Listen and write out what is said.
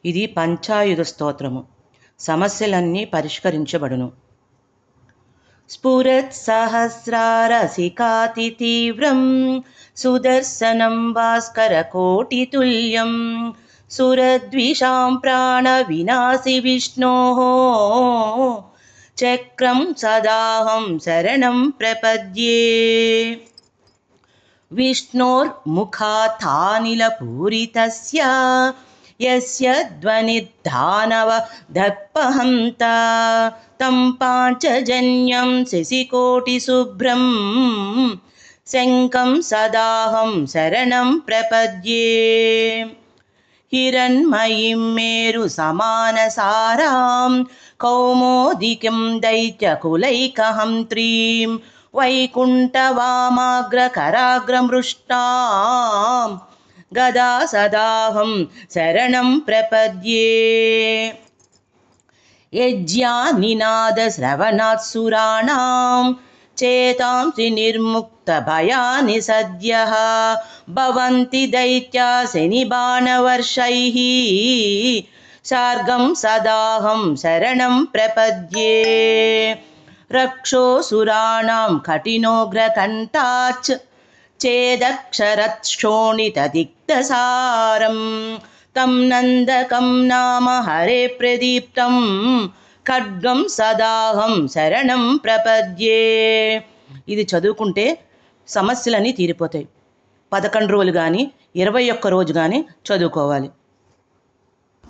ఇది పంచాయుధ స్తోత్రము. సమస్యలన్నీ పరిష్కరించబడును. స్ఫురత్సహస్రారసికాతి తీవ్రం సుదర్శనం భాస్కరకోటితుల్యం సురద్విషాం ప్రాణవినాశి విష్ణోః చక్రం సదాహం శరణం ప్రపద్యే. విష్ణోర్ముఖాత్తానిలపూరితస్య యస్య ధ్వనిర్దానవ దర్పహంత తం పాంచజన్యం శశికోటిశుభ్రం శంఖం సదాహం శరణం ప్రపద్యే. హిరణ్మయీం మేరు సమానసారాం కౌమోదికం దైత్యకులైకహంత్రీం వైకుంఠవామాగ్రకరాగ్రమృష్టాం గదా సదాహం శరణం ప్రపద్యే. యజ్ఞానినాదశ్రవణాత్సురాణాం చేతాంసి నిర్ముక్తభయాని సద్యః భవంతి దైత్యా శనిబాణవర్షైః శార్గం సదాహం శరణం ప్రపద్యే. రక్షోసురాణాం కఠినోగ్రకంఠాచ్చ చేదక్షరశోణితదిగ్ధసారం తం నందకం నామ హరే ప్రదీప్తం ఖడ్గం సదాహం శరణం ప్రపద్యే. ఇది చదువుకుంటే సమస్యలన్నీ తీరిపోతాయి. 11 రోజులు కానీ 21 రోజు కానీ చదువుకోవాలి.